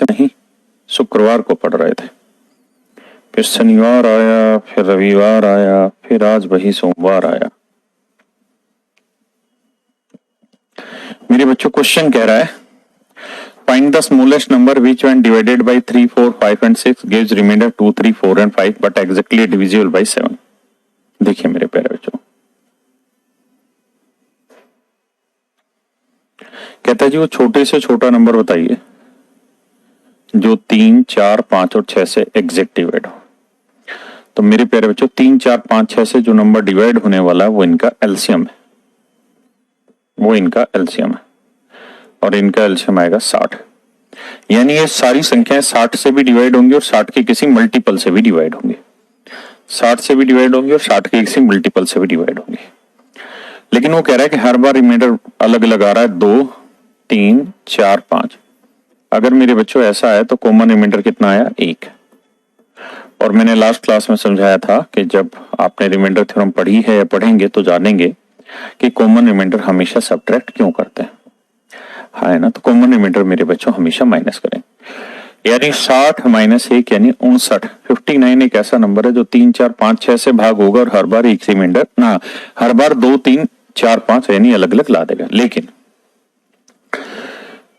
नहीं, शुक्रवार को पढ़ रहे थे, फिर शनिवार आया, फिर रविवार आया, फिर आज वही सोमवार आया। मेरे बच्चों क्वेश्चन कह रहा है find the smallest number which when divided by 3, 4, 5 and 6 gives remainder 2, 3, 4 and 5 but exactly divisible by 7। देखिए मेरे प्यारे बच्चों, कहता है जी वो छोटे से छोटा नंबर बताइए जो 3, 4, 5 और 6 से एग्जैक्ट डिवाइड हो। तो मेरे प्यारे बच्चों 3, 4, 5, 6 से जो नंबर डिवाइड होने वाला है वो इनका एलसीएम है, और इनका एलसीएम आएगा 60। यानी ये सारी संख्याएं 60 से भी डिवाइड होंगी और 60 के किसी मल्टीपल से भी डिवाइड होंगे, 60 से भी डिवाइड होंगी और 60 के किसी मल्टीपल से भी डिवाइड होंगे। लेकिन वो कह रहा है कि हर बार रिमाइंडर अलग अलग आ रहा है, 2, 3, 4, 5। अगर मेरे बच्चों ऐसा है तो कॉमन रिमाइंडर कितना आया? 1। और मैंने लास्ट क्लास में समझाया था कि जब आपने रिमाइंडर थ्योरम पढ़ी है या पढ़ेंगे तो जानेंगे कि कॉमन रिमाइंडर हमेशा सब्ट्रैक्ट क्यों करते हैं, है ना। तो कॉमन रिमाइंडर मेरे बच्चों हमेशा माइनस करें, यानी 60 माइनस 1 यानी 59। 59 एक ऐसा नंबर है जो 3, 4, 5, 6 से भाग होगा और हर बार एक रिमाइंडर ना, हर बार 2, 3, 4, 5 यानी अलग अलग ला देगा। लेकिन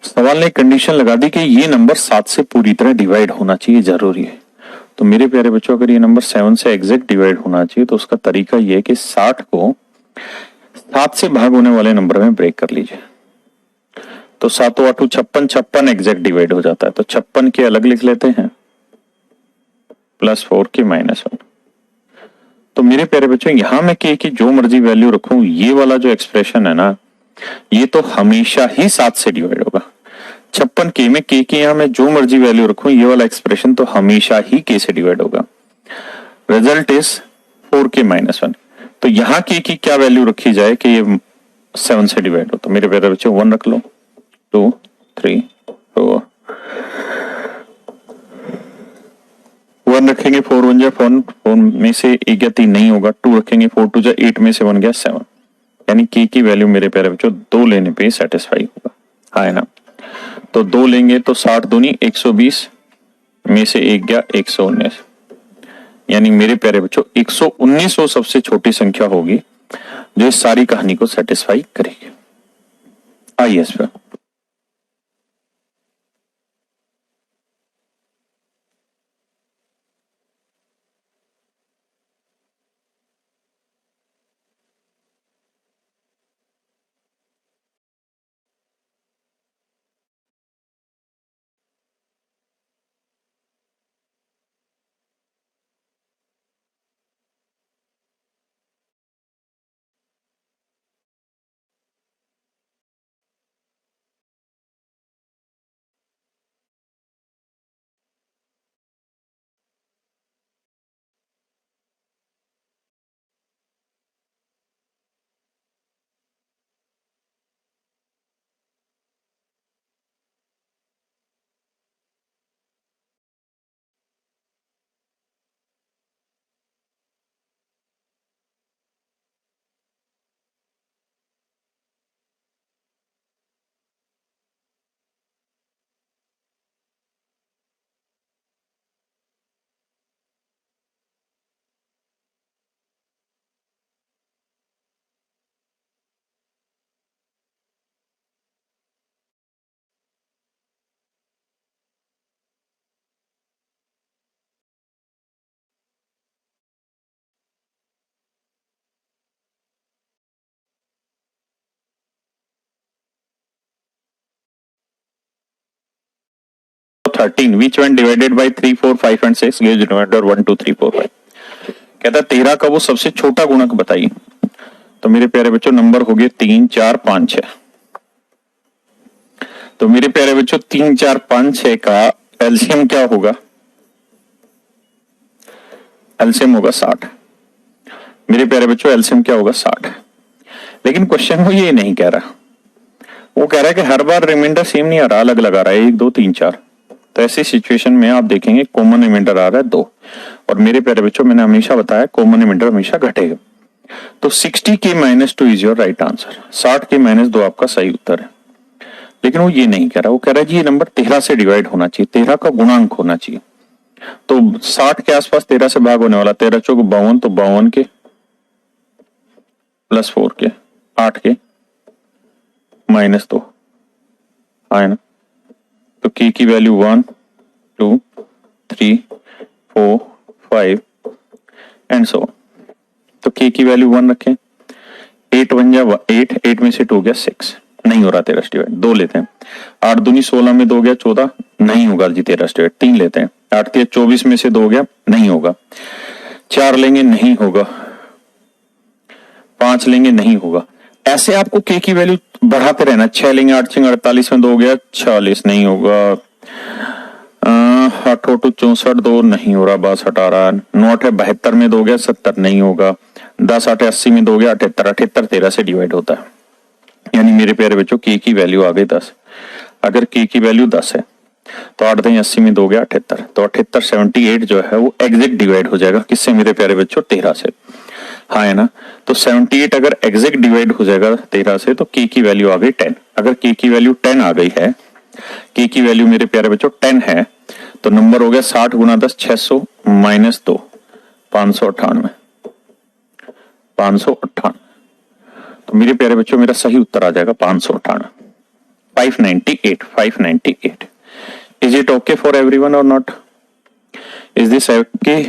सवाल ने कंडीशन लगा दी कि ये नंबर 7 से पूरी तरह डिवाइड होना चाहिए, जरूरी है। तो मेरे प्यारे बच्चों अगर ये नंबर 7 से एग्जैक्ट डिवाइड होना चाहिए तो उसका तरीका ये है कि 60 को 7 से भाग होने वाले नंबर में ब्रेक कर लीजिए। तो 7 8 56, 56 एग्जैक्ट डिवाइड हो जाता है। तो 56 के अलग लिख लेते हैं, +4 के -1। तो मेरे प्यारे बच्चों यहां मैं के की जो मर्जी वैल्यू रखूं, ये वाला जो एक्सप्रेशन है ना, ये तो हमेशा ही 7 से डिवाइड होगा। 56 के में के की यहां मैं जो मर्जी वैल्यू रखूं, ये वाला एक्सप्रेशन तो हमेशा ही के से डिवाइड होगा। रिजल्ट इज 4 के -1। तो यहां के की क्या वैल्यू रखी जाए कि ये 7 से डिवाइड हो? तो मेरे प्यारे बच्चों 1 रख लो, 2, 3, 4, 1 रखेंगे, 4 1 जा 4 में से 1 या 3 नहीं होगा, 2 रखेंगे, 4 2 जा 8 में से 1 गया 7। यानी के की वैल्यू मेरे प्यारे बच्चों 2 लेने पे सेटिस्फाई होगा, है ना। तो 2 लेंगे तो 60 दूनी 120 में से 1 गया 119। यानी मेरे प्यारे बच्चों 119 वो सबसे छोटी संख्या होगी जो इस सारी कहानी को सेटिस्फाई करेगी। आइए इस पर। Thirteen which one divided by 3, 4, 5 and 6 gives remainder 1, 2, 3, 4, 5। कहता 13 का वो सबसे छोटा गुणक बताइए। तो मेरे प्यारे बच्चों नंबर हो गए 3, 4, 5, 6। तो मेरे प्यारे बच्चों 3, 4, 5, 6 का एलसीएम क्या होगा? एलसीएम होगा 60। मेरे प्यारे बच्चों एलसीएम क्या होगा? 60। लेकिन क्वेश्चन वो ये नहीं कह रहा, वो कह रहा है कि हर बार रिमाइंडर सेम नहीं आ रहा, अलग अलग आ रहा है, 1, 2, 3, 4। तो ऐसी सिचुएशन में आप देखेंगे कॉमन रिमाइंडर आ रहा है 2। और मेरे प्यारे बच्चों मैंने हमेशा बताया कॉमन रिमाइंडर हमेशा घटेगा। तो 60 के -2 इज योर राइट आंसर। 60 के -2 आपका सही उत्तर है। लेकिन वो ये नहीं कह रहा, वो कह रहा है जी ये नंबर 13 से डिवाइड होना चाहिए, 13 का गुणांक होना चाहिए। तो 60 के आसपास 13 से भाग होने वाला, 13 चौक 52, तो 52 के प्लस 4 के 8 के माइनस 2 आए ना। तो की वैल्यू 1 2 3 4 5 एंड सो। तो की वैल्यू 1 रखें, 8 1 जा 8, 8 में से 2 गया 6, नहीं हो रहा 13 से डिवाइड। 2 लेते हैं, 8 दूनी 16 में 2 गया 14, नहीं होगा जी 13 से डिवाइड। 3 लेते हैं, 8 3 24 में से 2 गया, नहीं होगा। 4 लेंगे, नहीं होगा। 5 लेंगे, नहीं होगा। ऐसे आपको के की वैल्यू बढ़ाते रहना। 6 लेंगे, 8 6 48 में 2 गया 46, नहीं होगा। 8 8 64, 2 नहीं हो रहा, 62 18, 9 8 72 में 2 गया 70, नहीं होगा। 10 8 80 में 2 गया 78, 78 13 से डिवाइड होता है। यानी मेरे प्यारे बच्चों के की वैल्यू आ गई 10। अगर के की वैल्यू 10 है तो 8 10 80 में 2 गया 78, तो 78 78 जो है वो एग्जैक्ट डिवाइड हो जाएगा किससे मेरे प्यारे बच्चों? 13 से। हाँ है ना। तो 78 अगर एग्जैक्ट डिवाइड हो जाएगा 13 से तो के की वैल्यु आ गई 10। अगर के की वैल्यू 10 आ गई है, के की वैल्यू मेरे प्यारे बच्चों 10 है, तो नंबर हो गया 60 गुना 10 600 माइनस 2 598, 598। तो मेरे प्यारे बच्चों मेरा सही उत्तर आ जाएगा 598, 598, 598। Is it okay for everyone और नॉट? Is this okay?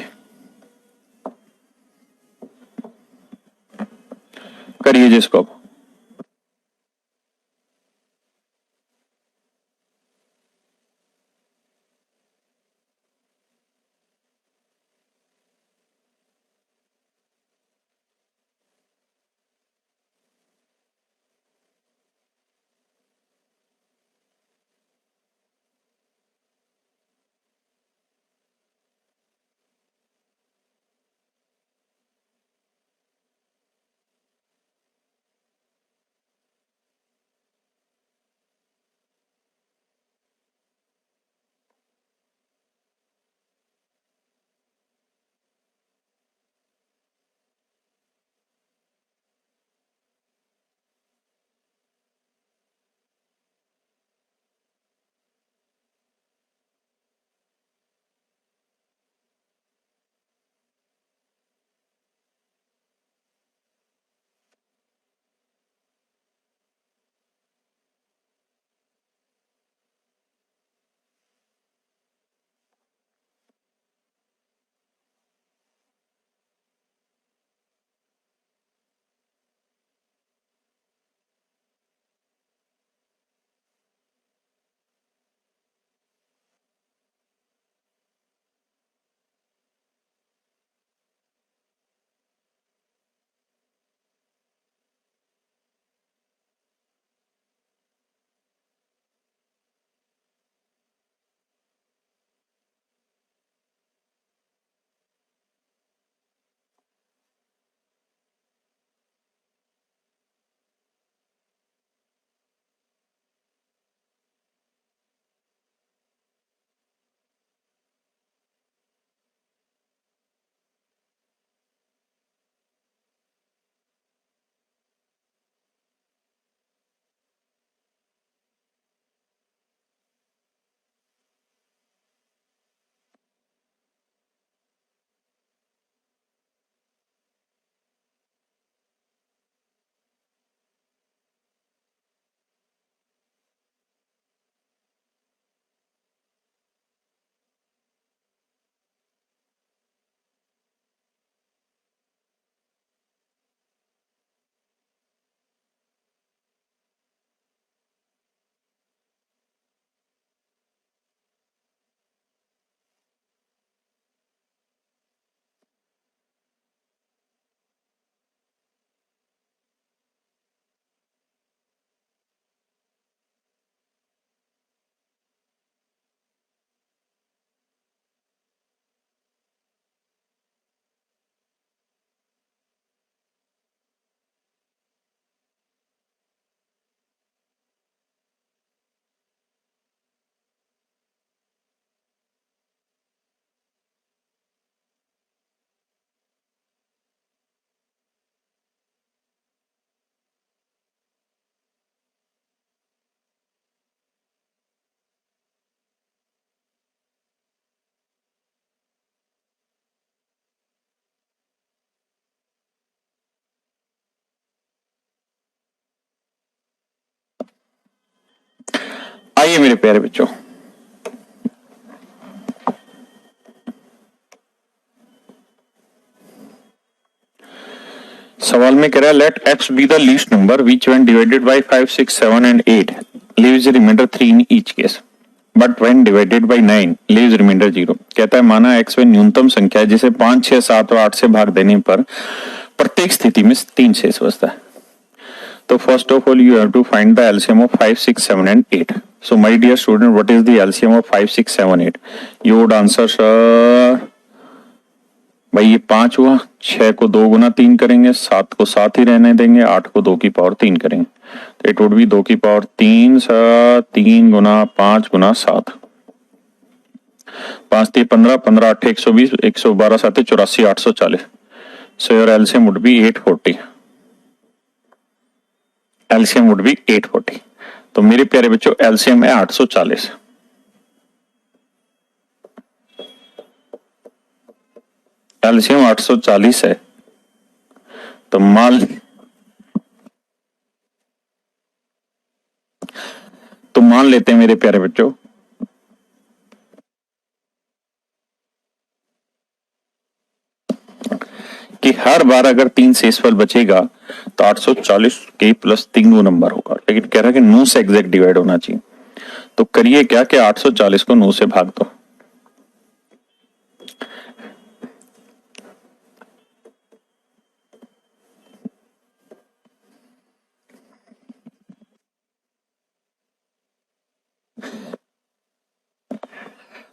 करिए जिसको। आइए मेरे प्यारे बच्चों, सवाल में कह रहा है let x be the least number which when divided by 5, 6, 7 and 8 leaves remainder 3 in each case but when divided by 9 leaves remainder 0। कहता है माना एक्स वह न्यूनतम संख्या है जिसे 5, 6, 7 और 8 से भाग देने पर प्रत्येक स्थिति में 3 शेष बचता है। तो first of all you have to find the LCM of 5, 6, 7 and 8। So my dear student, what is the LCM of 5, 6, 7, 8? You would answer sir भाई ये 5 हुआ, 6 को 2 गुना 3 करेंगे, 7 को 7 ही रहने देंगे, 8 को 2 की पावर 3 करेंगे, तो इट वुड बी 2 की power 3 sir 3 Guna 5 Guna 7, 5 3 15, 15 8 120, 112 7 84 840। So your LCM would be 840। LCM would be 840। तो मेरे प्यारे बच्चों एलसीएम है 840। एलसीएम 840 है। तो मान लेते हैं मेरे प्यारे बच्चों कि हर बार अगर 3 शेषफल बचेगा तो 840 के प्लस 3 वो नंबर होगा, लेकिन कह रहा है कि 9 से एग्जैक्ट डिवाइड होना चाहिए। तो करिए क्या कि 840 को 9 से भाग दो।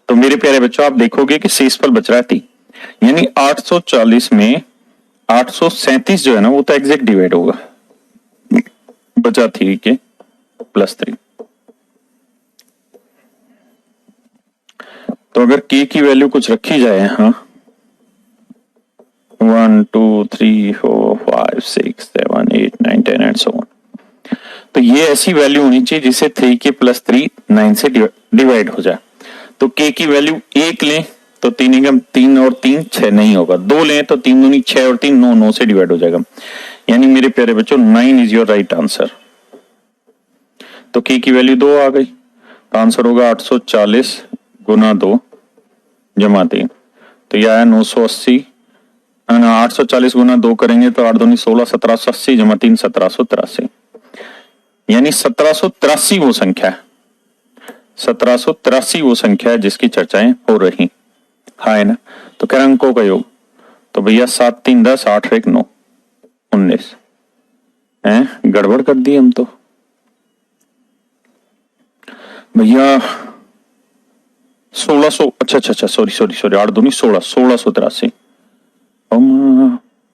तो मेरे प्यारे बच्चों आप देखोगे कि शेषफल बच रहा है 3, यानी 840 में 837 जो है ना वो तो एग्जैक्ट डिवाइड होगा, बचा 3 के प्लस 3। तो अगर k की वैल्यू कुछ रखी जाए, हाँ 1 2 3 4 5 6 7 8 9 10 एंड सो ऑन, तो ये ऐसी वैल्यू होनी चाहिए जिसे 3 के प्लस 3 9 से डिवाइड हो जाए। तो k की वैल्यू 1 लें तो 3 एकम 3 और 3 6 नहीं होगा, 2 लें तो 3 दूनी 6 और 3 9, 9 से डिवाइड हो जाएगा, यानी मेरे प्यारे बच्चों 9 इज योर राइट आंसर। तो k की वैल्यू 2 आ गई, तो आंसर होगा 840 गुना 2 जमा 3, तो यह आया 980। 840 गुना 2 करेंगे तो 8 दूनी 16, 1780 जमा 3 1783, यानी 1783 वो संख्या है, 1783 वो संख्या है जिसकी चर्चाएं हो रही। हाँ है ना। तो कह अंकों का योग, तो भैया 7 3 10 8 1 9 19 है, गड़बड़ कर दी हम तो भैया 1600, अच्छा अच्छा अच्छा सॉरी सॉरी सॉरी 8 दूनी 16, 1683,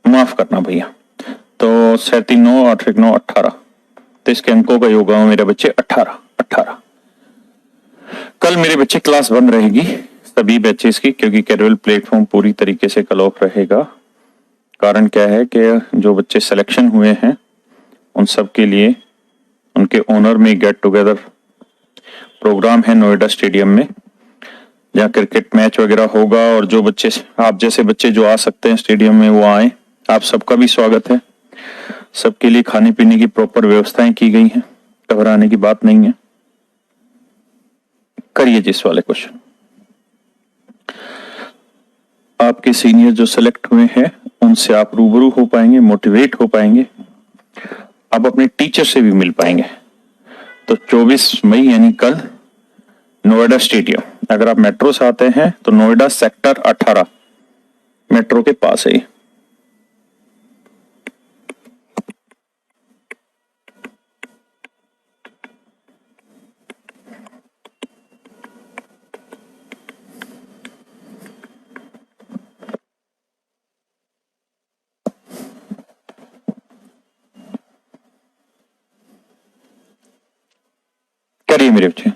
माफ करना भैया। तो 7 3 9 8 1 9 18, तो इसके अंकों का योग होगा मेरे बच्चे 18 18। कल मेरे बच्चे क्लास बंद रहेगी सभी बैचेस की, क्योंकि कैजुअल प्लेटफॉर्म पूरी तरीके से कल ऑफ रहेगा। कारण क्या है कि जो बच्चे सिलेक्शन हुए हैं उन सब के लिए उनके ओनर में गेट टुगेदर प्रोग्राम है नोएडा स्टेडियम में, जहाँ क्रिकेट मैच वगैरह होगा, और जो बच्चे आप जैसे बच्चे जो आ सकते हैं स्टेडियम में वो आए, आप सबका भी स्वागत है। सबके लिए खाने पीने की प्रॉपर व्यवस्थाएं की गई हैं, घबराने की बात नहीं है। करिए जिस वाले क्वेश्चन। आपके सीनियर जो सेलेक्ट हुए हैं उनसे आप रूबरू हो पाएंगे, मोटिवेट हो पाएंगे, आप अपने टीचर से भी मिल पाएंगे। तो 24 मई यानी कल नोएडा स्टेडियम, अगर आप मेट्रो से आते हैं तो नोएडा सेक्टर 18 मेट्रो के पास है। करिए मेरे बच्चे।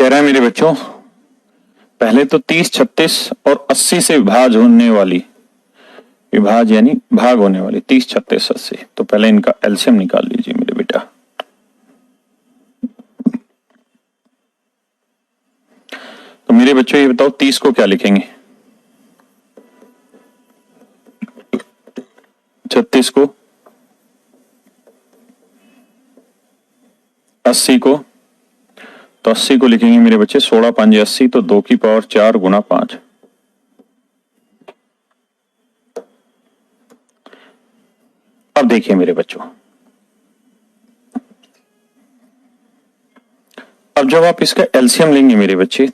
कह रहा है मेरे बच्चों, पहले तो 30, 36 और 80 से विभाज होने वाली, विभाज यानी भाग होने वाली 30, 36, 80, तो पहले इनका एलसीएम निकाल लीजिए मेरे बेटा। तो मेरे बच्चों ये बताओ 30 को क्या लिखेंगे, 36 को, 80 को, तो 80 को लिखेंगे मेरे बच्चे 16 5 80, तो 2 की पावर 4 गुना 5। अब देखिए मेरे बच्चों, अब जब आप इसका एलसीएम लेंगे मेरे बच्चे,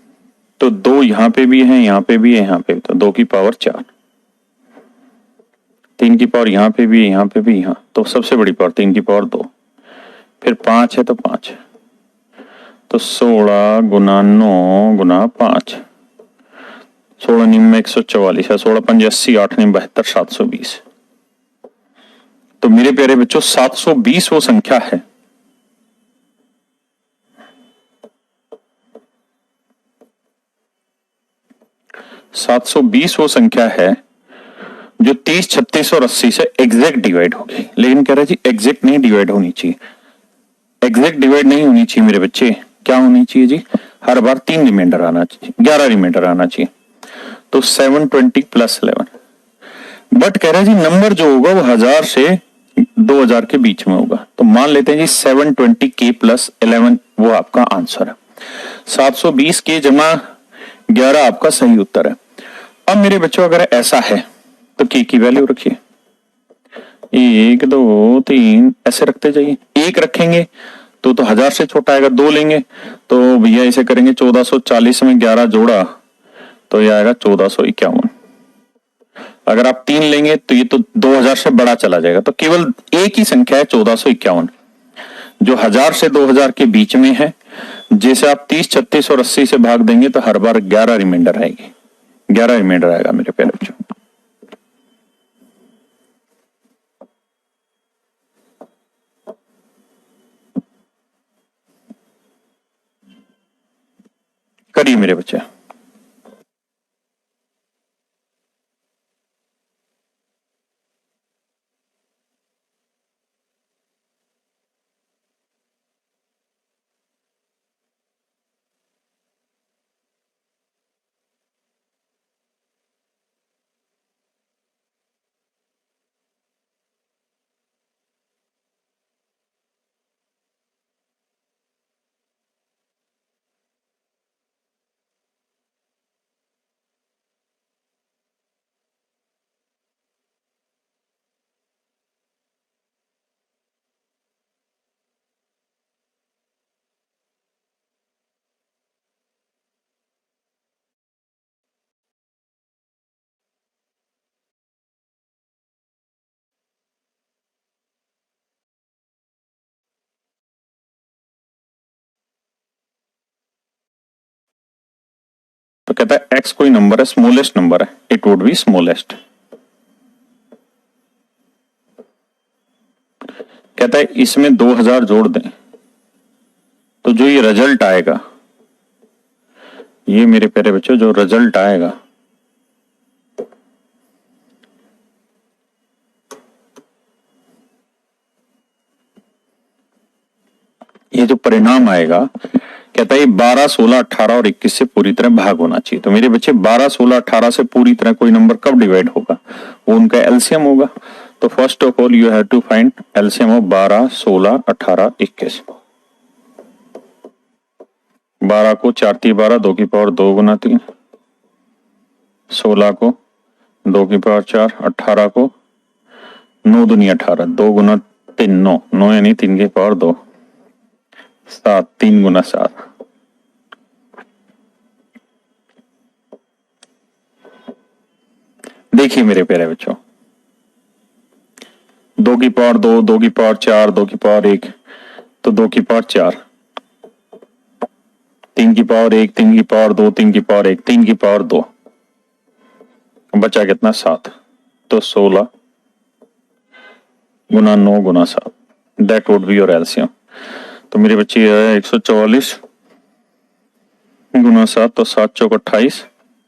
तो 2 यहां पे भी है, यहां पे भी है, यहां पे भी, तो 2 की पावर 4, 3 की पावर यहां पे भी है, यहां पे भी, यहां, तो सबसे बड़ी पावर 3 की पावर 2, फिर 5 है तो 5, तो 16 गुना 9 गुना 5, 16 निम में 144 है, 16 5 80, 8 निम 72, 720। तो मेरे प्यारे बच्चों 720 वो संख्या है वो संख्या है जो 30, 36 और 80 से एग्जैक्ट डिवाइड होगी। लेकिन कह रहा है जी एग्जैक्ट नहीं डिवाइड होनी चाहिए, एग्जैक्ट डिवाइड नहीं होनी चाहिए मेरे बच्चे, क्या होनी चाहिए जी, हर बार 3 रिमाइंडर आना चाहिए, 11 रिमाइंडर आना चाहिए, तो 720 प्लस 11। बट कह रहा है जी नंबर जो होगा वो 1000 से 2000 के बीच में होगा, तो मान लेते हैं जी 720 के प्लस 11 वो आपका आंसर है। 720 के जमा 11 आपका सही उत्तर है। अब मेरे बच्चों अगर ऐसा है तो के की वैल्यू रखिए, 1 2 3 ऐसे रखते जाइए। 1 रखेंगे तो 1000 से छोटा आएगा, 2 लेंगे तो भैया इसे करेंगे 1440 में 11 जोड़ा तो ये आएगा 1451। अगर आप 3 लेंगे तो ये तो 2000 से बड़ा चला जाएगा, तो केवल एक ही संख्या है 1451 जो 1000 से 2000 के बीच में है। जैसे आप 30, 36 और 80 से भाग देंगे तो हर बार 11 रिमाइंडर आएगी, 11 रिमाइंडर आएगा मेरे प्यारे बच्चों। करिए मेरे बच्चे। तो कहता है एक्स कोई नंबर है, स्मॉलेस्ट नंबर है, इट वुड बी स्मॉलेस्ट। कहता है इसमें 2000 जोड़ दें तो जो ये रिजल्ट आएगा, ये मेरे प्यारे बच्चों जो रिजल्ट आएगा ये जो परिणाम आएगा, कहता है 12, 16, 18 और 21 से पूरी तरह भाग होना चाहिए। तो मेरे बच्चे 12, 16, 18 से पूरी तरह कोई नंबर कब डिवाइड होगा, वो उनका एलसीएम होगा। तो first of all you have to find LCM of 12, 16, 18, 21। 12 को 4 3 12, 2 की पावर 2 गुना 3, 16 को 2 की पावर 4, 18 को 9 दूनी 18, 2 गुना 3 9, 9 यानी 3 की पावर 2, 7 3 गुना 7। देखिए मेरे प्यारे बच्चों, 2 की पावर 2, 2 की पावर 4, 2 की पावर 1, तो 2 की पावर 4, 3 की पावर 1, 3 की पावर 2, 3 की पावर 1, 3 की पावर 2, बचा कितना 7, तो 16 गुना 9 गुना 7, that would be your LCM. तो मेरे बच्चे 144 गुना 7 तो 7 चौक 28,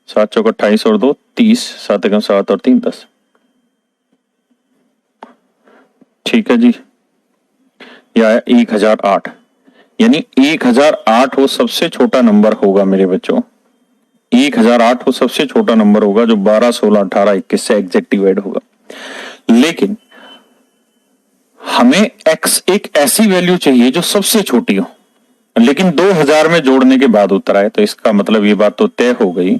7 चौक 28 और 2 30, 7 एकम 7 और 3 10। ठीक है जी, यह है 1008, यानी 1008 वो सबसे छोटा नंबर होगा मेरे बच्चों। 1008 वो सबसे छोटा नंबर होगा जो 12, 16, 18, 21 से एग्जैक्ट डिवाइड होगा। लेकिन हमें x एक ऐसी वैल्यू चाहिए जो सबसे छोटी हो, लेकिन 2000 में जोड़ने के बाद उतर आए। तो इसका मतलब ये बात तो तय हो गई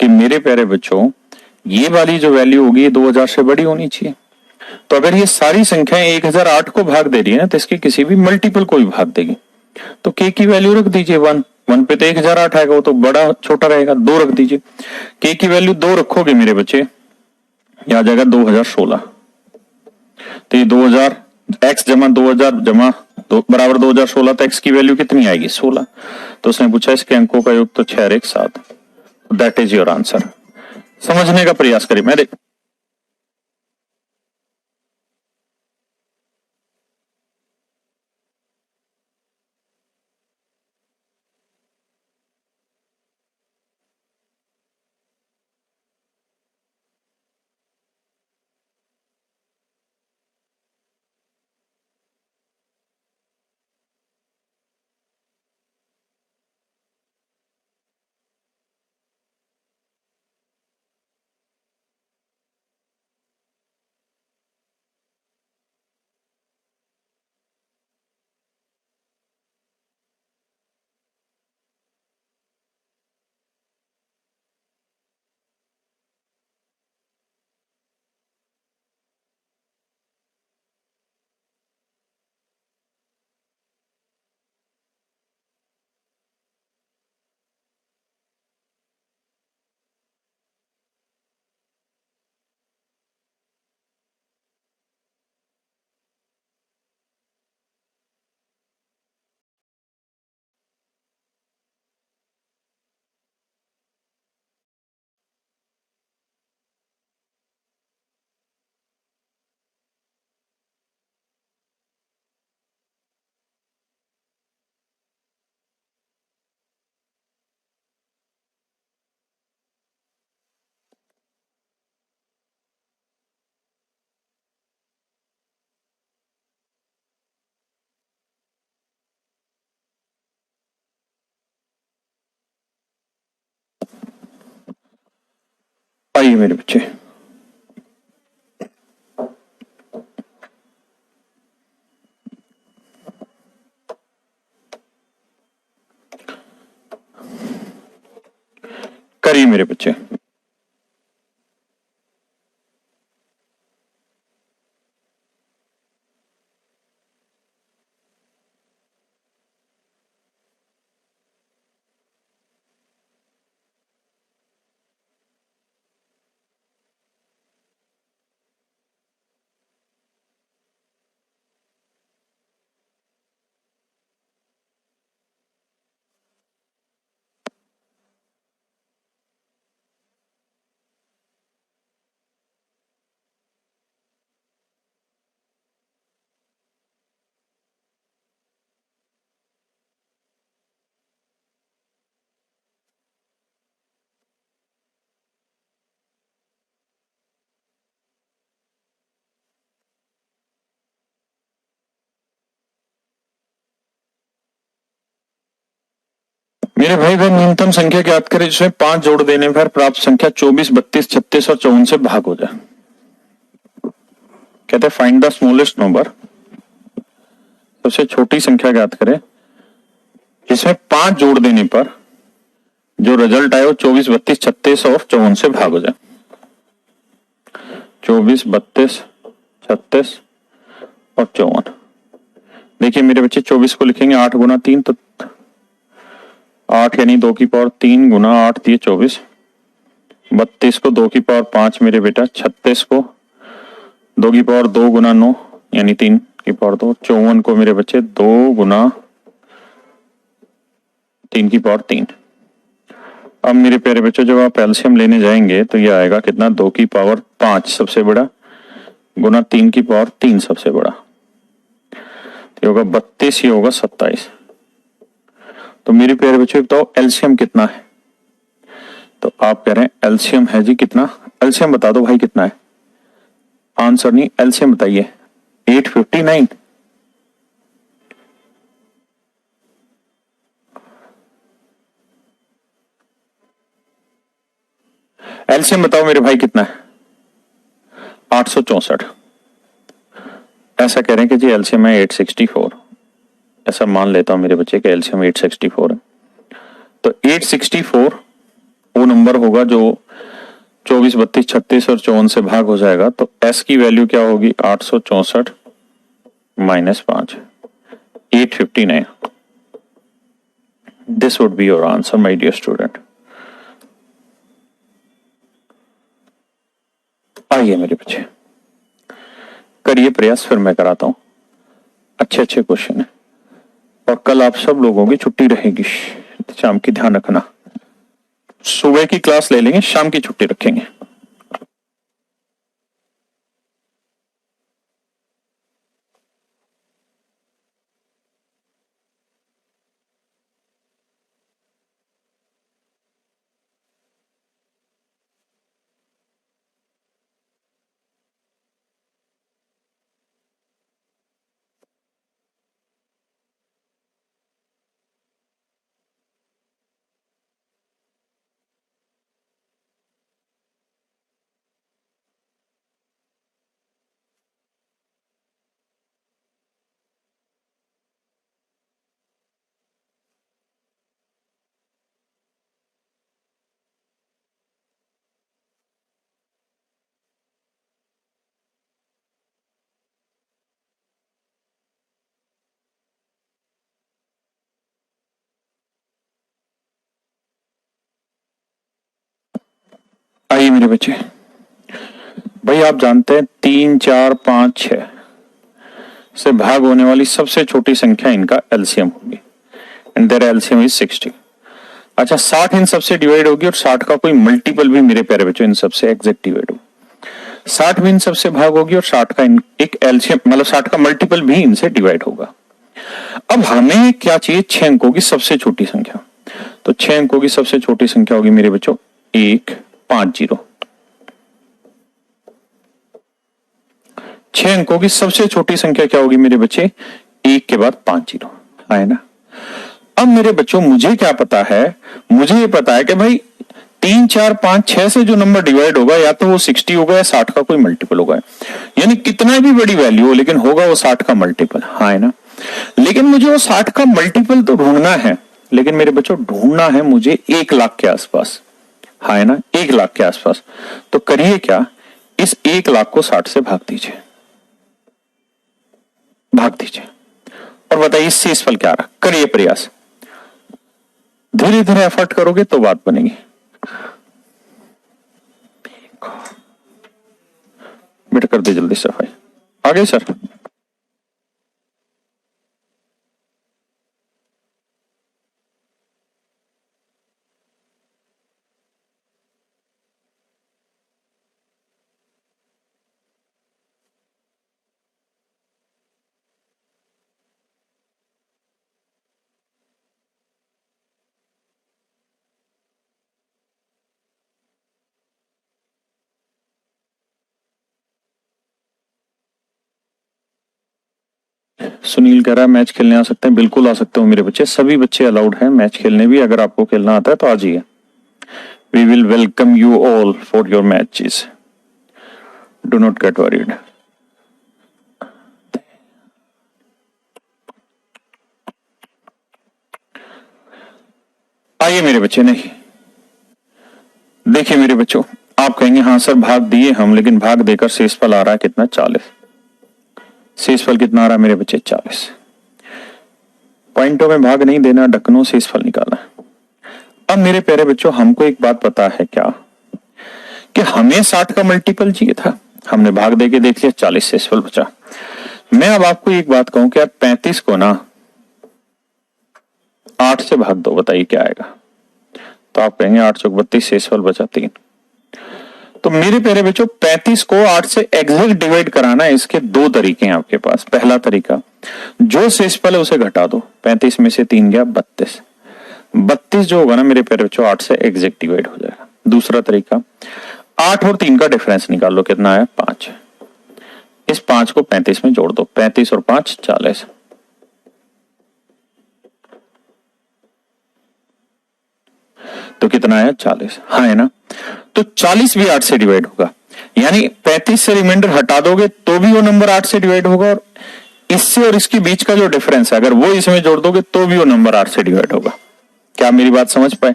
कि मेरे प्यारे बच्चों, ये वाली जो वैल्यू होगी ये 2000 से बड़ी होनी चाहिए। तो अगर ये सारी संख्याएं 1008 को भाग दे रही है ना, तो इसके किसी भी मल्टीपल को भी भाग देगी। तो k की वैल्यू रख दीजिए 1, 1 पे तो 1008 आएगा, वो तो बड़ा छोटा रहेगा। 2 रख दीजिए, k की वैल्यू 2 रखोगे मेरे बच्चे, ये आ जाएगा 2016। तो ये 2000 x जमा 2000 जमा बराबर 2016, तो x की वैल्यू कितनी आएगी 16। तो उसने पूछा इसके अंकों का योग, तो 6 और 1 7। That is your answer. समझने का प्रयास करिए। मैं आइए मेरे बच्चे, करिए मेरे बच्चे। मेरे भाई बहन, न्यूनतम संख्या ज्ञात करें जिसमें 5 जोड़ देने पर प्राप्त संख्या 24, 32, 36 और 54 से भाग हो जाए। कहते हैं फाइंड द स्मॉलेस्ट नंबर, सबसे छोटी संख्या ज्ञात करें जिसमें 5 जोड़ देने पर जो रिजल्ट आए वो 24, 32, 36 और 54 से भाग हो जाए। 24, 32, 36 और 54। देखिए मेरे बच्चे, 24 को लिखेंगे 8 गुना 3, तो 8 यानी 2 की पावर 3 गुना 8 दिए 24। 32 को 2 की पावर 5 मेरे बेटा, 36 को 2 की पावर 2 गुना 9 यानी 3 की पावर 2। 54 को मेरे बच्चे 2 गुना 3 की पावर 3। अब मेरे प्यारे बच्चों, जब आप एलसीएम लेने जाएंगे तो ये आएगा कितना, 2 की पावर 5 सबसे बड़ा गुना 3 की पावर 3 सबसे बड़ा, तो होगा 32, ये होगा 27। तो मेरे प्यारे बच्चों बताओ एलसीएम कितना है? तो आप कह रहे हैं एलसीएम है जी कितना? एलसीएम बता दो भाई कितना है। आंसर नहीं, एलसीएम बताइए। 859। एलसीएम बताओ मेरे भाई कितना है? 864। ऐसा कह रहे हैं कि जी एलसीएम है 864। ऐसा मान लेता हूं मेरे बच्चे के एलसीएम 864 है। तो 864 वो नंबर होगा जो 24, 32, 36 और 54 से भाग हो जाएगा। तो एस की वैल्यू क्या होगी? 864 minus 5, 859। This would be your answer my dear student. आइए मेरे बच्चे करिए प्रयास, फिर मैं कराता हूं। अच्छे अच्छे क्वेश्चन है और कल आप सब लोगों की छुट्टी रहेगी शाम की, ध्यान रखना। सुबह की क्लास ले लेंगे, शाम की छुट्टी रखेंगे। आइए मेरे बच्चे, भाई आप जानते हैं 3, 4, 5, 6 से भाग होने वाली सबसे छोटी संख्या इनका एलसीएम होगी एंड देयर एलसीएम इज 60। अच्छा 60 इन सबसे डिवाइड होगी और 60 का कोई मल्टीपल भी मेरे प्यारे बच्चों इन सबसे एग्जैक्ट डिवाइड होगा। 60 भी इन सबसे भाग होगी और 60 का एक एलसीएम मतलब 60 का मल्टीपल भी इनसे डिवाइड होगा। अब हमें क्या चाहिए? 6 अंकों की सबसे छोटी संख्या। तो 6 अंकों की सबसे छोटी संख्या होगी मेरे बच्चों 150। 6 अंकों की सबसे छोटी संख्या क्या होगी मेरे बच्चे? 1 के बाद 5 जीरो है ना। अब मेरे बच्चों मुझे क्या पता है? मुझे ये पता है कि भाई 3, 4, 5, 6 से जो नंबर डिवाइड होगा या तो वो 60 होगा या 60 का कोई मल्टीपल होगा। यानी कितना भी बड़ी वैल्यू हो लेकिन होगा वो 60 का मल्टीपल, हाँ है ना। लेकिन मुझे वो 60 का मल्टीपल तो ढूंढना है, लेकिन मेरे बच्चों ढूंढना है मुझे 1 लाख के आसपास, हाँ है ना, 1 लाख के आसपास। तो करिए क्या, इस 1 लाख को 60 से भाग दीजिए, भाग दीजिए और बताइए इससे इस फल क्या आ रहा। करिए प्रयास, धीरे धीरे एफर्ट करोगे तो बात बनेगी। बेटा कर दे जल्दी सफाई। आगे सर। सुनील कह रहा है मैच खेलने आ सकते हैं। बिल्कुल आ सकते हो मेरे बच्चे, सभी बच्चे अलाउड हैं मैच खेलने भी। अगर आपको खेलना आता है तो आ जाइए। We will welcome you all for your matches, do not get worried. आइए मेरे बच्चे, नहीं देखिए मेरे बच्चों, आप कहेंगे हाँ सर भाग दिए हम, लेकिन भाग देकर शेषफल आ रहा है कितना? 40। शेषफल कितना आ रहा है मेरे बच्चे? 40। पॉइंटों में भाग नहीं देना, ढक्कनों से शेषफल निकालना। अब मेरे प्यारे बच्चों हमको एक बात पता है क्या, कि हमें 60 का मल्टीपल चाहिए था, हमने भाग दे के देख लिया, 40 शेषफल बचा। मैं अब आपको एक बात कहूं कि यार 35 को ना 8 से भाग दो, बताइए क्या आएगा? तो आप कहेंगे 8 चौक 32, शेषफल बचा 3। तो मेरे प्यारे बच्चों 35 को 8 से एग्जैक्ट डिवाइड कराना है, इसके 2 तरीके हैं आपके पास। पहला तरीका, जो शेषफल है उसे घटा दो, 35 में से 3 गया 32। 32 जो होगा ना मेरे प्यारे बच्चों 8 से एग्जैक्ट डिवाइड हो जाएगा। दूसरा तरीका, 8 और 3 का डिफरेंस निकाल लो, कितना आया 5। इस 5 को 35 में जोड़ दो, 35 और 5 40, तो कितना आया 40। हाँ है ना, तो 40 भी 8 से डिवाइड होगा, यानी 35 से रिमाइंडर हटा दोगे तो भी वो नंबर 8 से डिवाइड होगा, और इससे और इसके बीच का जो डिफरेंस है अगर वो इसमें जोड़ दोगे तो भी वो नंबर 8 से डिवाइड होगा। क्या मेरी बात समझ पाए?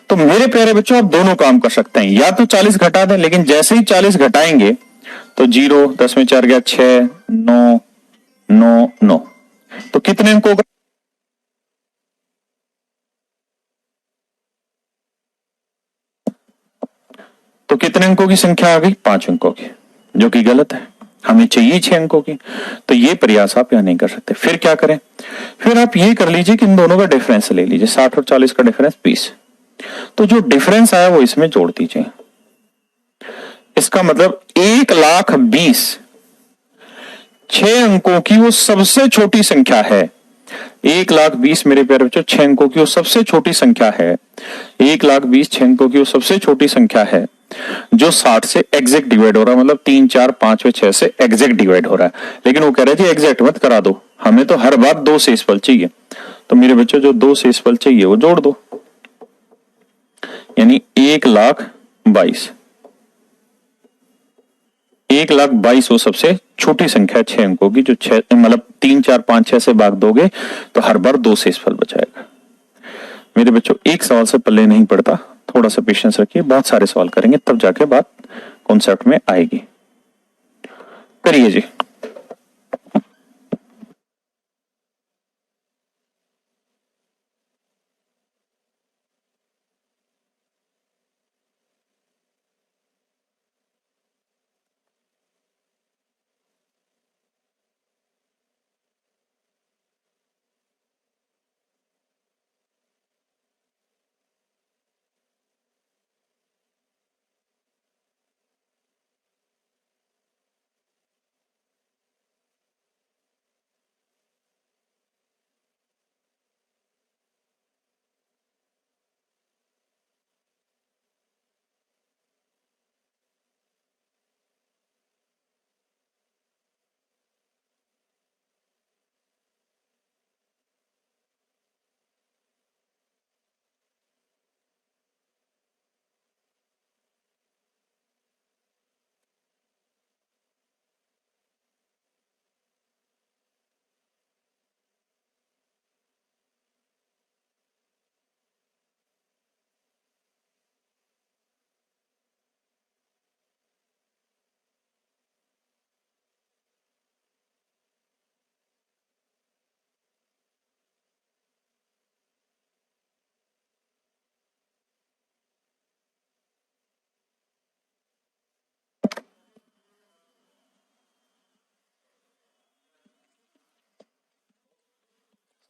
तो मेरे प्यारे बच्चों आप दोनों काम कर सकते हैं, या तो 40 घटा दें, लेकिन जैसे ही 40 घटाएंगे तो 0, 10 में 4 गया 6, 9, 9, 9, तो कितने अंकों का? तो कितने अंकों की संख्या आ गई? 5 अंकों की, जो कि गलत है, हमें चाहिए 6 अंकों की। तो ये प्रयास आप यहां नहीं कर सकते। फिर क्या करें? फिर आप ये कर लीजिए कि इन दोनों का डिफरेंस ले लीजिए, 60 और 40 का डिफरेंस 20, तो जो डिफरेंस आया वो इसमें जोड़ दीजिए। इसका मतलब 1,20,000 6 अंकों की वो सबसे छोटी संख्या है। 1,20,000 मेरे प्यारे बच्चों 6 अंकों की वो सबसे छोटी संख्या है। 1,20,000 6 अंकों की वो सबसे छोटी संख्या है जो 60 से एग्जैक्ट डिवाइड हो रहा है, मतलब 3, 4, 5 व 6 से एग्जैक्ट डिवाइड हो रहा है। लेकिन वो कह रहे हैं जी एग्जैक्ट मत करा दो, हमें तो हर बार 2 शेषफल चाहिए। तो मेरे बच्चों जो 2 शेषफल चाहिए वो जोड़ दो, यानी 1,22,000। 1,22,000 वो सबसे छोटी संख्या 6 अंकों की, जो 6 मतलब 3, 4, 5, 6 से भाग दोगे तो हर बार 2 शेषफल बचाएगा। मेरे बच्चों एक सवाल से पल्ले नहीं पड़ता, थोड़ा सा पेशेंस रखिए, बहुत सारे सवाल करेंगे तब जाके बात कॉन्सेप्ट में आएगी। करिए जी।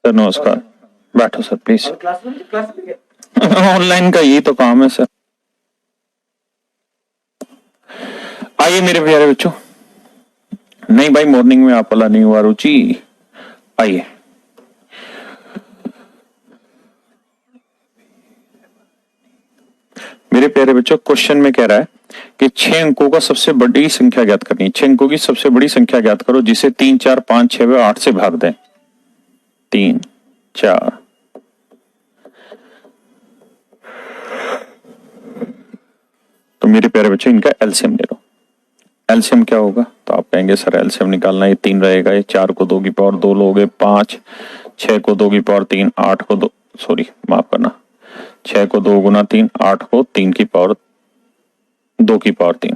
सर नमस्कार, बैठो सर प्लीज। ऑनलाइन का यही तो काम है सर। आइए मेरे प्यारे बच्चों, नहीं भाई मॉर्निंग में आप वाला नहीं हुआ रुचि, आइए। मेरे प्यारे बच्चों क्वेश्चन में कह रहा है कि 6 अंकों का सबसे बड़ी संख्या ज्ञात करनी है। 6 अंकों की सबसे बड़ी संख्या ज्ञात करो जिसे 3, 4, 5, 6 व 8 से भाग दें। 3, 4, तो मेरे प्यारे बच्चों इनका एलसीएम ले लो। एलसीएम क्या होगा? तो आप कहेंगे सर एलसीएम निकालना, ये 3 रहेगा, ये 4 को 2 की पावर 2 लोगे, 5, 6 को 2 की पावर 3, 8 को 2, सॉरी माफ करना, 6 को 2 गुना 3, 8 को 3 की पावर 2 की पावर 3,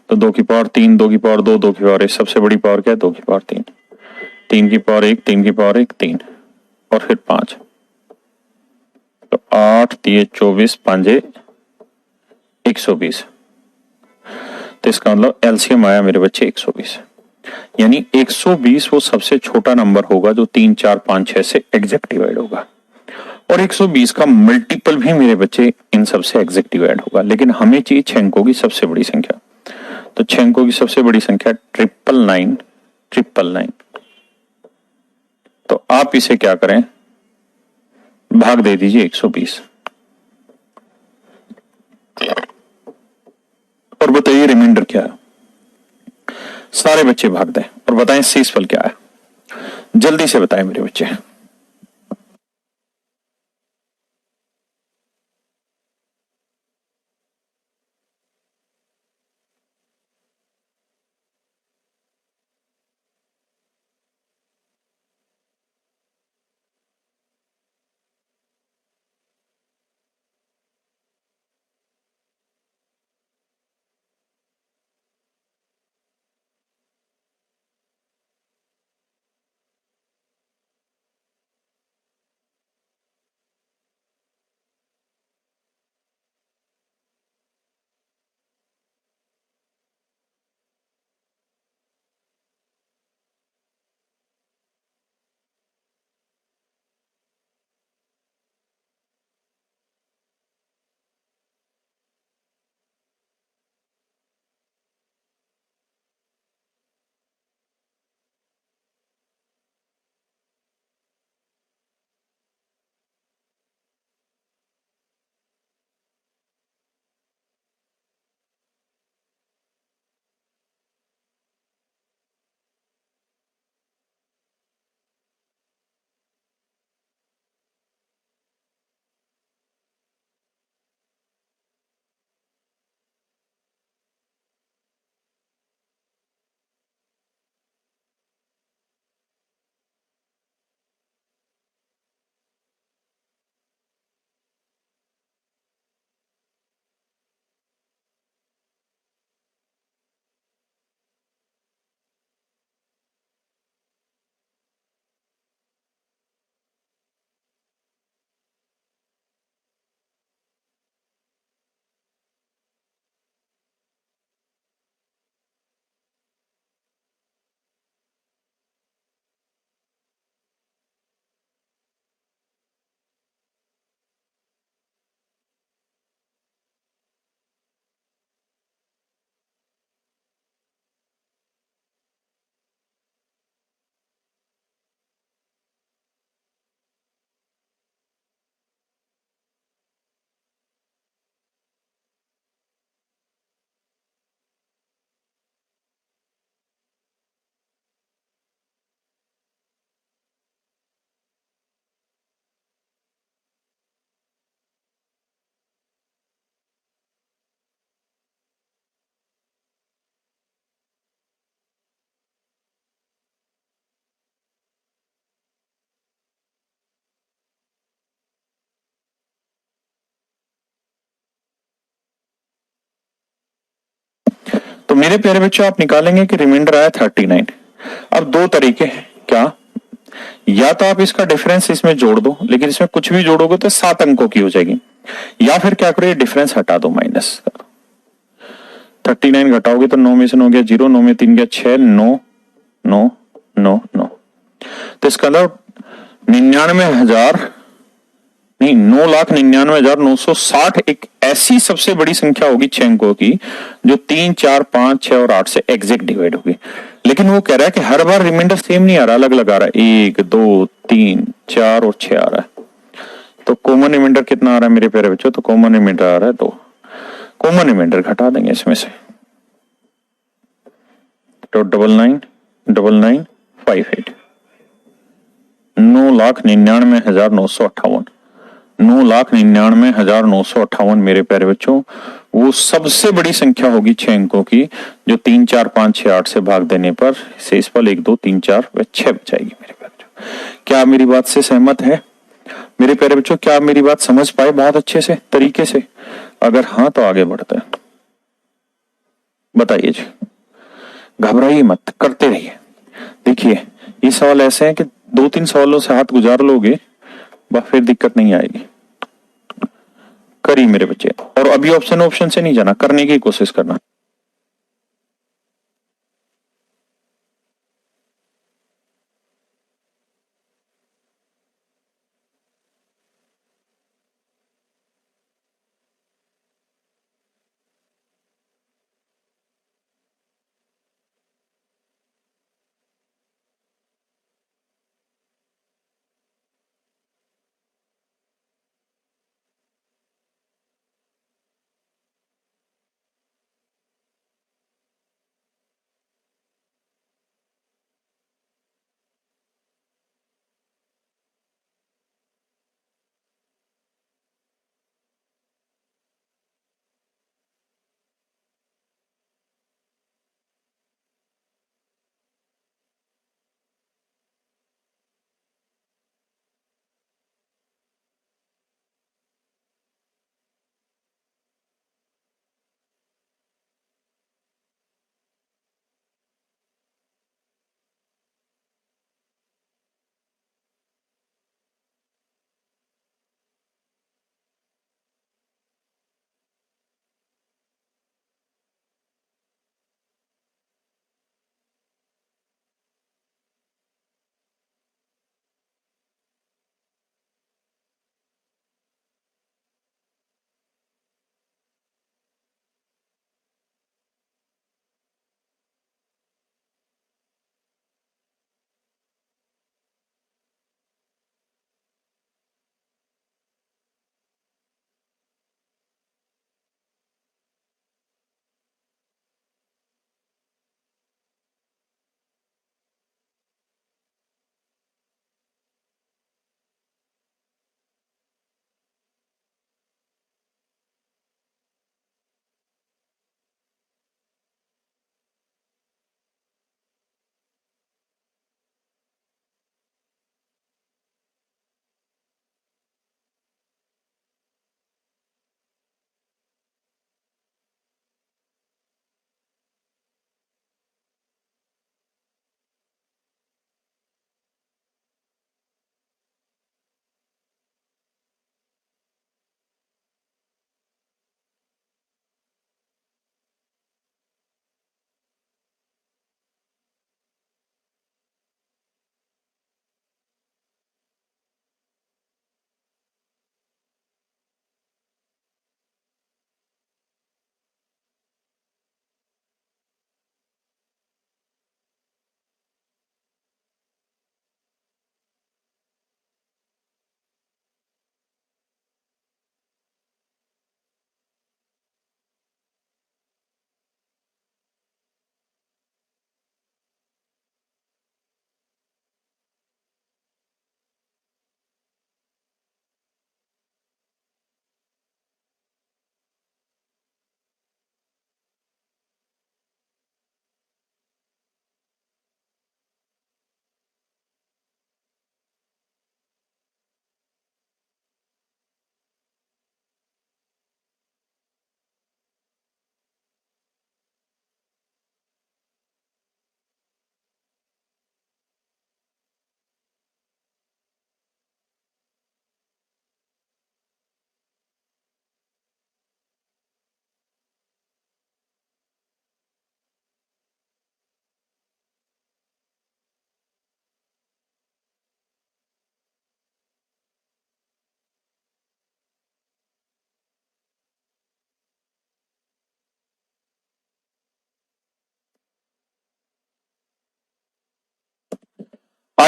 तो 2 की पावर 3, 2 की पावर 2, 2 की पावर 1, सबसे बड़ी पावर क्या है? 2 की पावर 3, 3 की पावर 1, 3 की पावर 1, 3 और फिर 5, तो 8 3 24, 5 120। तो इसका मतलब एलसीएम आया मेरे बच्चे 120, यानी 120 वो सबसे छोटा नंबर होगा जो 3, 4, 5, 6 से एग्जैक्ट डिवाइड होगा, और 120 का मल्टीपल भी मेरे बच्चे इन सबसे एग्जैक्ट डिवाइड होगा। लेकिन हमें चाहिए 6 अंकों की सबसे बड़ी संख्या, तो 6 अंकों की सबसे बड़ी संख्या 999, 999। आप इसे क्या करें, भाग दे दीजिए 120 और बताइए रिमाइंडर क्या है। सारे बच्चे भाग दें और बताएं शेषफल क्या है, जल्दी से बताएं मेरे बच्चे। तो मेरे प्यारे बच्चों आप निकालेंगे कि रिमाइंडर आया 39। अब दो तरीके हैं, क्या, या तो आप इसका डिफरेंस इसमें जोड़ दो, लेकिन इसमें कुछ भी जोड़ोगे तो 7 अंकों की हो जाएगी, या फिर क्या करो ये डिफरेंस हटा दो, माइनस 39 घटाओगे तो 9 में से 9 गया 0, 9 में 3 गया 6, 9 9 9 9, तो इसका मतलब 99,000 नहीं 9,99,960 एक ऐसी सबसे बड़ी संख्या होगी 6 अंकों की जो 3 4 5 6 और 8 से एग्जैक्ट डिवाइड होगी। लेकिन वो कह रहा है कि हर बार रिमाइंडर सेम नहीं आ रहा, अलग अलग आ रहा है, 1 2 3 4 और 6 आ रहा है। तो कॉमन रिमाइंडर कितना आ रहा है मेरे प्यारे बच्चों, तो कॉमन रिमाइंडर आ रहा है 2। कॉमन रिमाइंडर घटा देंगे इसमें से, तो 99,99,58, 9,99,958, 9,99,958 मेरे प्यारे बच्चों वो सबसे बड़ी संख्या होगी 6 अंकों की जो 3 4 5 6 8 से भाग देने पर शेषफल 1 2 3 4 व 6 बचाएगी मेरे प्यारे बच्चों। क्या आप मेरी बात से सहमत है मेरे प्यारे बच्चों, क्या आप मेरी बात समझ पाए बहुत अच्छे से तरीके से? अगर हाँ तो आगे बढ़ते हैं, बताइए जी, घबराइए मत, करते रहिए। देखिए ये सवाल ऐसे हैं कि 2-3 सवालों से हाथ गुजार लोगे बस फिर दिक्कत नहीं आएगी। करिए मेरे बच्चे, और अभी ऑप्शन ऑप्शन से नहीं जाना, करने की कोशिश करना।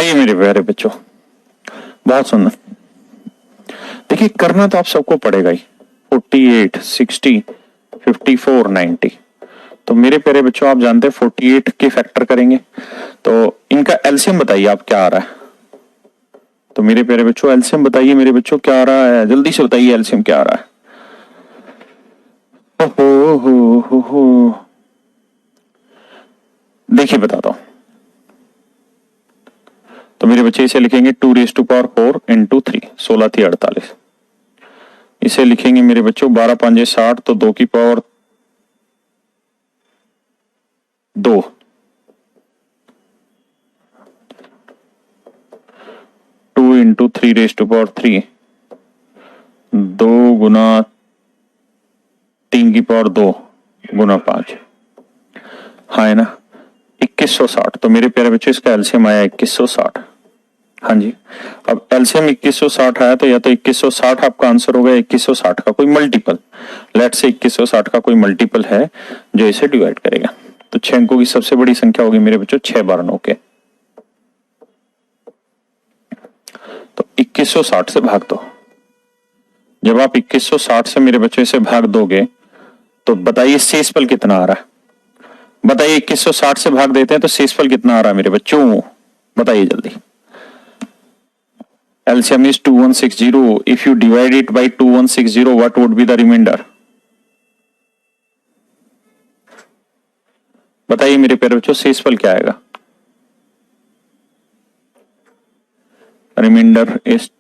आइए मेरे प्यारे बच्चों, बहुत सुंदर। देखिए करना तो आप सबको पड़ेगा ही, 48, 60, 54, 90। तो मेरे प्यारे बच्चों आप जानते हैं 48 के फैक्टर करेंगे तो इनका एलसीएम बताइए आप क्या आ रहा है। तो मेरे प्यारे बच्चों एलसीएम बताइए मेरे बच्चों क्या आ रहा है, जल्दी से बताइए एलसीएम क्या आ रहा है। हो देखिए बताता हूं। तो मेरे बच्चे इसे लिखेंगे 2⁴ इंटू 3, 16 थी 48। इसे लिखेंगे मेरे बच्चों 12 5 60, तो 2 की पावर 2, 2 इंटू 3⁻3, 2 गुना 3 की पावर 2 गुना 5, हाँ है ना 2160। तो मेरे प्यारे बच्चों इसका एलसीएम आया 2160। हाँ जी, अब एलसीएम 2160 आया तो या तो 2160 आपका आंसर होगा, 2160 का कोई मल्टीपल, लेट से 2160 का कोई मल्टीपल है जो इसे डिवाइड करेगा। तो 6 अंकों की सबसे बड़ी संख्या होगी मेरे बच्चों 6 बार 9 के। तो 2160 से भाग दो। जब आप 2160 से मेरे बच्चों इसे भाग दोगे तो बताइए शेषफल कितना आ रहा है। बताइए 2160 से भाग देते हैं तो शेषफल कितना आ रहा है मेरे बच्चों, बताइए जल्दी। LCM is 2160. If you divide it by 2160, what would be the remainder? बताइए मेरे प्यारे बच्चों शेषफल क्या आएगा। Remainder is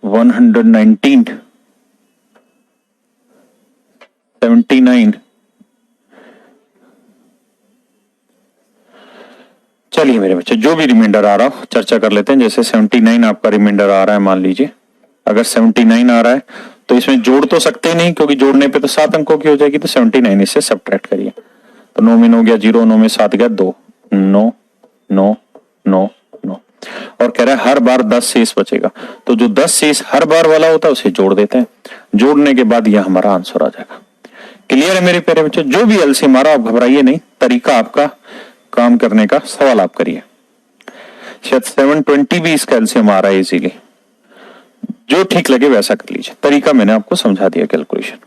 119, 79। चलिए मेरे बच्चे जो भी रिमाइंडर आ रहा हो चर्चा कर लेते हैं। जैसे 79 आपका रिमाइंडर आ रहा है, मान लीजिए अगर 79 आ रहा है तो इसमें जोड़ तो सकते ही नहीं क्योंकि जोड़ने पे तो 7 अंकों की हो जाएगी। तो 79 इससे सब्ट्रैक्ट करिए तो 9 में 9 गया 0, 9 में 7 गया 2, 9 9 9 9 और कह रहा है हर बार 10 शेष बचेगा। तो जो 10 शेष हर बार वाला होता है उसे जोड़ देते हैं, जोड़ने के बाद यह हमारा आंसर आ जाएगा। क्लियर है मेरे प्यारे बच्चों, जो भी एलसीएम मारा आप घबराइए नहीं, तरीका आपका काम करने का सवाल आप करिए। शायद 720 भी इसका एलसीएम आ रहा है इजीली, जो ठीक लगे वैसा कर लीजिए। तरीका मैंने आपको समझा दिया कैलकुलेशन।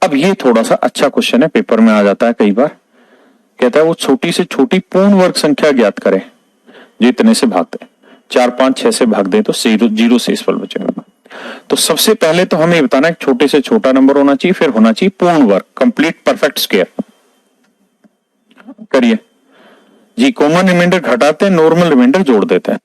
अब ये थोड़ा सा अच्छा क्वेश्चन है, पेपर में आ जाता है कई बार। कहता है वो छोटी से छोटी पूर्ण वर्ग संख्या ज्ञात करें जो इतने से भागते हैं, 4 5 6 से भाग दें तो 0 शेषफल बचेगा। तो सबसे पहले तो हमें बताना है छोटे से छोटा नंबर होना चाहिए, फिर होना चाहिए पूर्ण वर्ग, कंप्लीट परफेक्ट स्क्वायर। करिए जी, कॉमन रिमाइंडर घटाते हैं, नॉर्मल रिमाइंडर जोड़ देते हैं।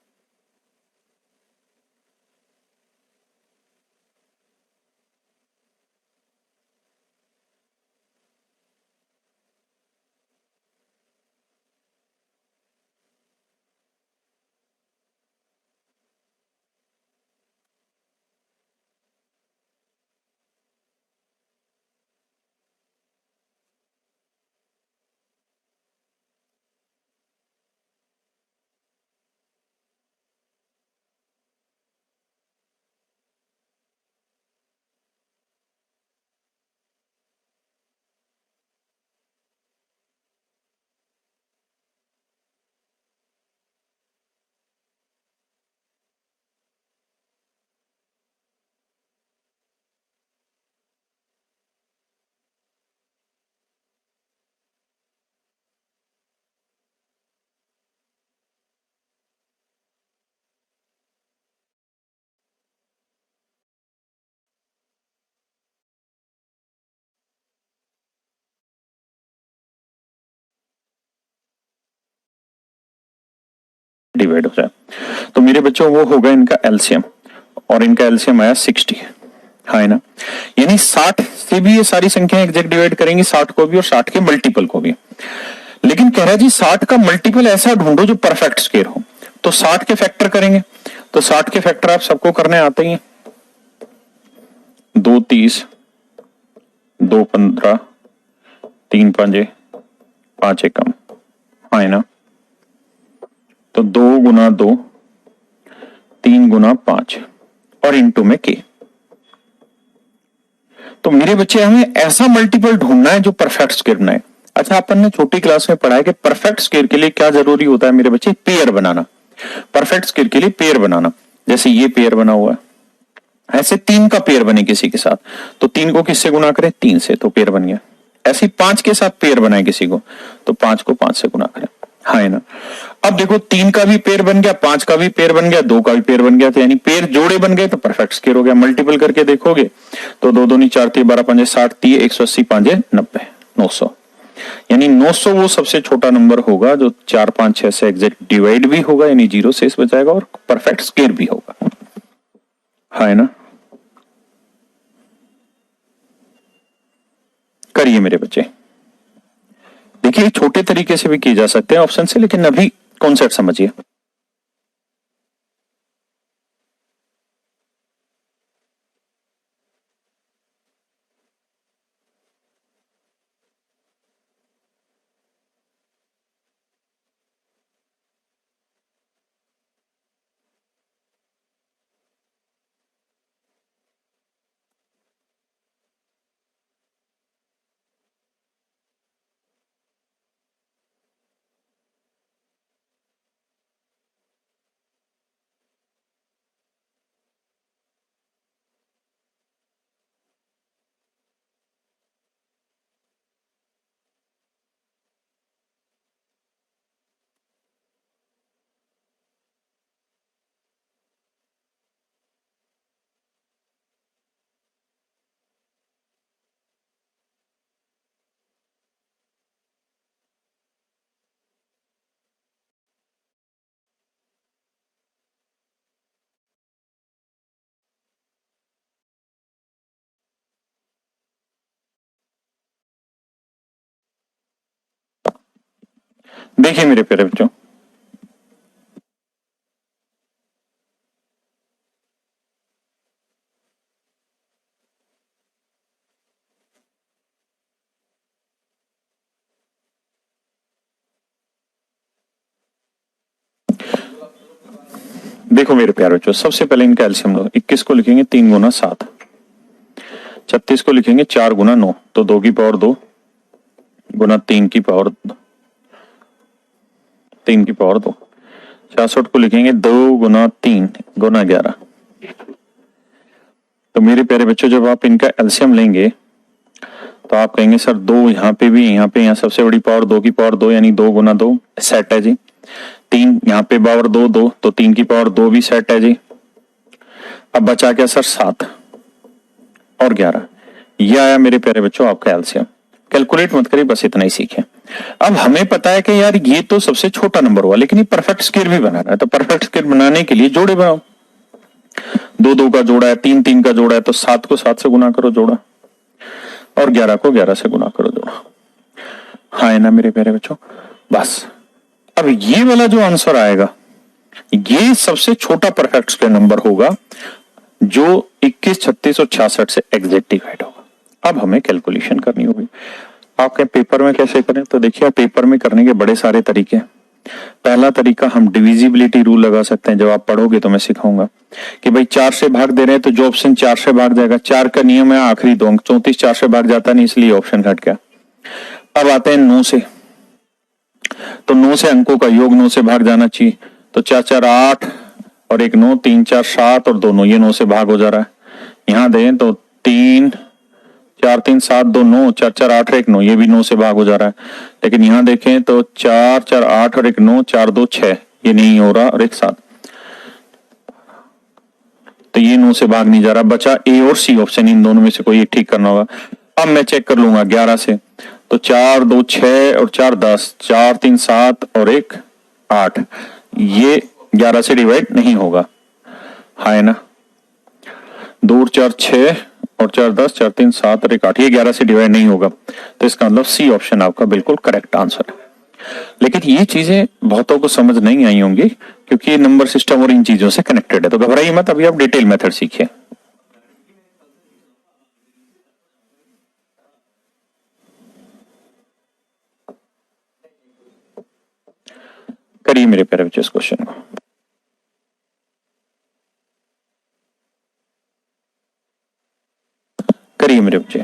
डिवाइड हो जाए तो मेरे बच्चों वो होगा इनका एलसीएम, और इनका एलसीएम आया 60, हाँ है ना। यानी 60 से भी ये सारी संख्याएं एग्जैक्ट डिवाइड करेंगी, 60 को भी और 60 के मल्टीपल को भी। लेकिन कह रहा है जी 60 का मल्टीपल ऐसा ढूंढो जो परफेक्ट स्क्वायर हो। तो 60 के फैक्टर करेंगे, तो 60 के फैक्टर आप सबको करने आते ही हैं। 2 30, 2 15, 3 5, 5 एकम, हाँ है ना। तो 2 गुना 2, 3 गुना 5 और इंटू में के। तो मेरे बच्चे हमें ऐसा मल्टीपल ढूंढना है जो परफेक्ट स्क्वायर बनाए। अच्छा, अपन ने छोटी क्लास में पढ़ा है कि परफेक्ट स्क्वायर के लिए क्या जरूरी होता है मेरे बच्चे? पेयर बनाना। परफेक्ट स्क्वायर के लिए पेयर बनाना, जैसे ये पेयर बना हुआ है, ऐसे 3 का पेयर बने किसी के साथ, तो 3 को किससे गुना करें? 3 से, तो पेयर बन गया। ऐसे 5 के साथ पेयर बनाए किसी को, तो 5 को 5 से गुना करें। हाँ, है ना। अब देखो 3 का भी पेयर बन गया, 5 का भी पेयर बन गया, 2 का भी पेयर बन गया, तो यानी पेयर जोड़े बन गए, तो परफेक्ट स्क्वायर हो गया। मल्टीपल करके देखोगे तो 2 दूनी 4 3 12 5 60 30 180 5 90 900, यानी 900 वो सबसे छोटा नंबर होगा जो 4 5 6 से एग्जैक्ट डिवाइड भी होगा, यानी जीरो से इस बचाएगा, और परफेक्ट स्क्वायर भी होगा। हाँ, है ना। करिए मेरे बच्चे। देखिए, छोटे तरीके से भी किए जा सकते हैं ऑप्शन से, लेकिन अभी कॉन्सेप्ट समझिए। देखिए मेरे प्यारे बच्चों, देखो मेरे प्यारे बच्चों, सबसे पहले इनका एलसीएम लो। 21 को लिखेंगे 3 गुना 7, 36 को लिखेंगे 4 गुना 9, तो 2 की पावर 2 गुना 3 की पावर 2, 66 को लिखेंगे 2 गुना 3 गुना 11। तो मेरे प्यारे बच्चों, जब आप इनका एलसीएम लेंगे तो आप कहेंगे सर 2 यहाँ पे भी, यहाँ पे, यहाँ सबसे बड़ी पावर 2 की पावर 2, यानी 2 गुना 2 सेट है जी। 3 यहाँ पे पावर 2 2, तो 3 की पावर 2 भी सेट है जी। अब बचा क्या सर? 7 और 11। ये आया मेरे प्यारे बच्चों आपका एलसीएम। कैलकुलेट मत करिए, बस इतना ही सीखें। अब हमें पता है कि यार ये तो सबसे छोटा नंबर हुआ, लेकिन ये परफेक्ट स्क्वायर भी बनाना है, तो परफेक्ट स्क्वायर बनाने के लिए जोड़े बनाओ। 2 2 का जोड़ा है, 3 3 का जोड़ा है, तो 7 को 7 से गुना करो जोड़ा, और 11 को 11 से गुना करो जोड़ा। हाँ, है ना मेरे प्यारे बच्चों। बस अब ये वाला जो आंसर आएगा, ये सबसे छोटा परफेक्ट स्क्वायर नंबर होगा जो 21 36 और 66 से एग्जैक्ट डिवाइड होगा। अब हमें कैलकुलेशन करनी होगी। आपके पेपर में कैसे करें? तो देखिए, पेपर में करने के बड़े सारे तरीके हैं। पहला तरीका, हम डिविजिबिलिटी रूल लगा सकते हैं। जब आप पढ़ोगे तो मैं सिखाऊंगा कि भाई 4 से भाग दे रहे हैं तो जो ऑप्शन 4 से भाग जाएगा, 4 का नियम है आखिरी 2 अंक, 34 4 से भाग जाता नहीं, इसलिए ऑप्शन हट गया। अब आते हैं 9 से, तो 9 से अंकों का योग 9 से भाग जाना चाहिए, तो 4 4 8 और 1 9, 3 4 7 और 2 9, ये 9 से भाग हो जा रहा है। यहां दें तो 3 4 3 7 2 9, 4 4 8 1 9, ये भी 9 से भाग हो जा रहा है। लेकिन यहां देखें तो 4 4 8 और 1 9, 4 2 6, ये नहीं हो रहा, और 1 7, तो ये 9 से भाग नहीं जा रहा। बचा ए और सी ऑप्शन, इन दोनों में से कोई एक ठीक करना होगा। अब मैं चेक कर लूंगा 11 से, तो 4 2 6 और 4 10, 4 3 7 और 1 8, ये 11 से डिवाइड नहीं होगा। हाँ, है ना। 2 और 4 6 और 4 10, 4 3 7 और 1 8, ये 11 से डिवाइड नहीं होगा, तो इसका मतलब सी ऑप्शन आपका बिल्कुल करेक्ट आंसर है। लेकिन ये चीजें बहुतों को समझ नहीं आई होंगी, क्योंकि ये नंबर सिस्टम और इन चीजों से कनेक्टेड है। तो घबराइए मत, अभी आप डिटेल मेथड सीखिए। करिए मेरे प्यारे बच्चे इस क्वेश्चन को। करिए मेरे बच्चे।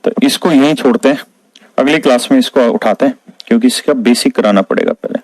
तो इसको यहीं छोड़ते हैं, अगली क्लास में इसको उठाते हैं क्योंकि इसका बेसिक कराना पड़ेगा पहले।